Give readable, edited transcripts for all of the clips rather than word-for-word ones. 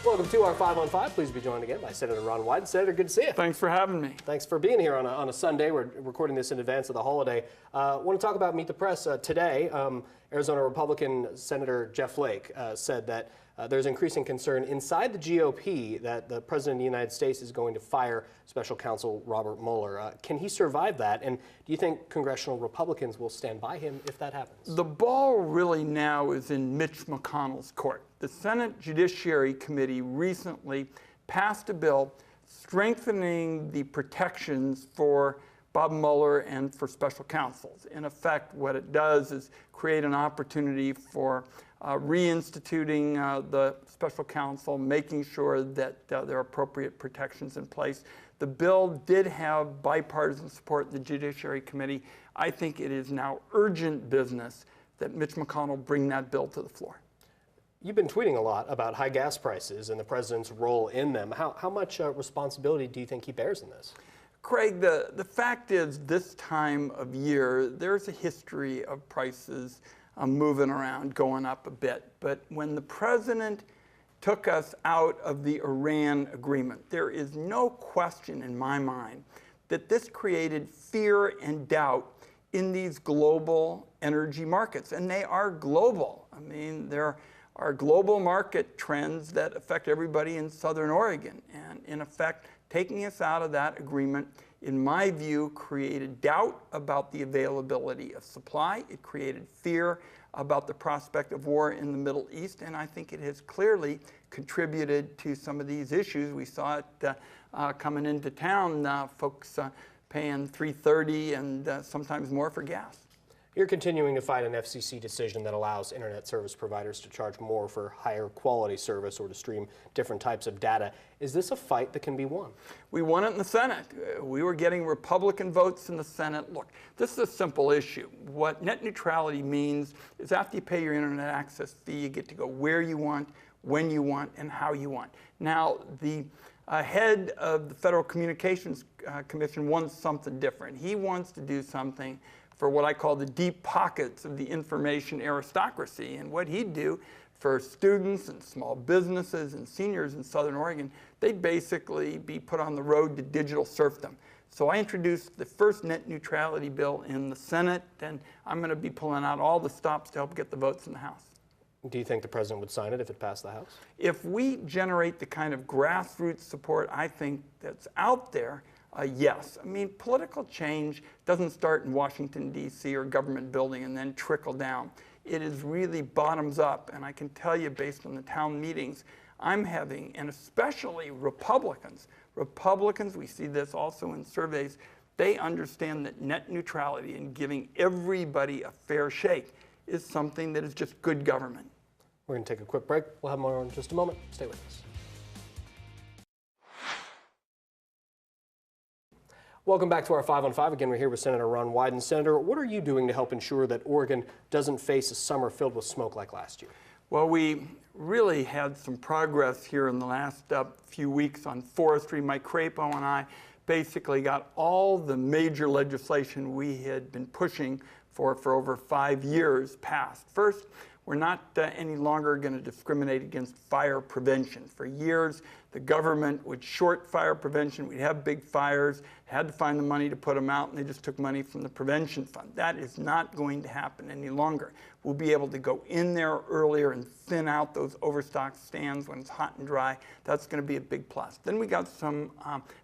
Welcome to our 5 on 5. Please be joined again by Senator Ron Wyden. Senator, good to see you. Thanks for having me. Thanks for being here on a Sunday. We're recording this in advance of the holiday. Want to talk about Meet the Press today. Arizona Republican Senator Jeff Flake said that there's increasing concern inside the GOP that the President of the United States is going to fire Special Counsel Robert Mueller. Can he survive that? And do you think congressional Republicans will stand by him if that happens? The ball really now is in Mitch McConnell's court. The Senate Judiciary Committee recently passed a bill strengthening the protections for Bob Mueller and for special counsels. In effect, what it does is create an opportunity for reinstituting the special counsel, making sure that there are appropriate protections in place. The bill did have bipartisan support in the Judiciary Committee. I think it is now urgent business that Mitch McConnell bring that bill to the floor. You've been tweeting a lot about high gas prices and the president's role in them. How much responsibility do you think he bears in this? Craig, the fact is this time of year, there's a history of prices moving around, going up a bit. But when the president took us out of the Iran agreement, there is no question in my mind that this created fear and doubt in these global energy markets. And they are global. I mean, there are global market trends that affect everybody in Southern Oregon. And in effect, taking us out of that agreement, in my view, created doubt about the availability of supply. It created fear about the prospect of war in the Middle East, and I think it has clearly contributed to some of these issues. We saw it coming into town, folks paying $3.30 and sometimes more for gas. You're continuing to fight an FCC decision that allows internet service providers to charge more for higher quality service or to stream different types of data. Is this a fight that can be won? We won it in the Senate. We were getting Republican votes in the Senate. Look, this is a simple issue. What net neutrality means is after you pay your internet access fee, you get to go where you want, when you want, and how you want. Now, the head of the Federal Communications Commission wants something different. He wants to do something for what I call the deep pockets of the information aristocracy. And what he'd do for students and small businesses and seniors in Southern Oregon, they'd basically be put on the road to digital serfdom. So I introduced the first net neutrality bill in the Senate, and I'm going to be pulling out all the stops to help get the votes in the House. Do you think the president would sign it if it passed the House? If we generate the kind of grassroots support I think that's out there, yes. I mean, political change doesn't start in Washington, D.C. or government building and then trickle down. It is really bottoms up. And I can tell you, based on the town meetings I'm having, and especially Republicans, we see this also in surveys, they understand that net neutrality and giving everybody a fair shake is something that is just good government. We're going to take a quick break. We'll have more in just a moment. Stay with us. Welcome back to our 5 on 5. Again, we're here with Senator Ron Wyden. Senator, what are you doing to help ensure that Oregon doesn't face a summer filled with smoke like last year? Well, we really had some progress here in the last few weeks on forestry. Mike Crapo and I basically got all the major legislation we had been pushing for over 5 years passed. First, we're not any longer going to discriminate against fire prevention. For years, the government would short fire prevention. We'd have big fires, had to find the money to put them out, and they just took money from the prevention fund. That is not going to happen any longer. We'll be able to go in there earlier and thin out those overstocked stands when it's hot and dry. That's going to be a big plus. Then we got some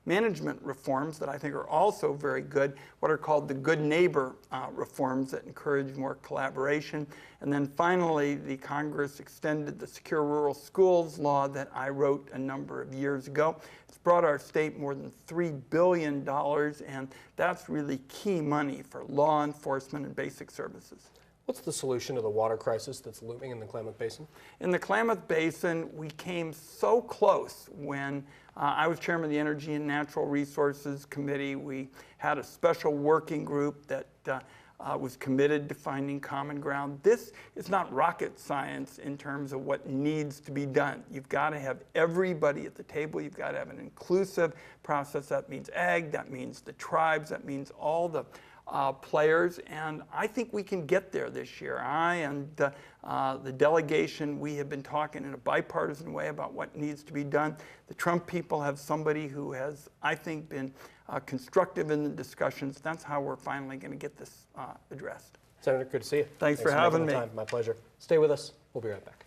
management reforms that I think are also very good, what are called the good neighbor reforms that encourage more collaboration. And then finally, the Congress extended the Secure Rural Schools law that I wrote a number of years ago. It's brought our state more than $3 billion, and that's really key money for law enforcement and basic services. What's the solution to the water crisis that's looming in the Klamath Basin? In the Klamath Basin, we came so close when I was chairman of the Energy and Natural Resources Committee. We had a special working group that was committed to finding common ground. This is not rocket science in terms of what needs to be done. You've got to have everybody at the table. You've got to have an inclusive process. That means ag, that means the tribes, that means all the players, and I think we can get there this year. I and the delegation, we have been talking in a bipartisan way about what needs to be done. The Trump people have somebody who has, I think, been constructive in the discussions. That's how we're finally going to get this addressed. Senator, good to see you. Thanks for having me. My pleasure. Stay with us. We'll be right back.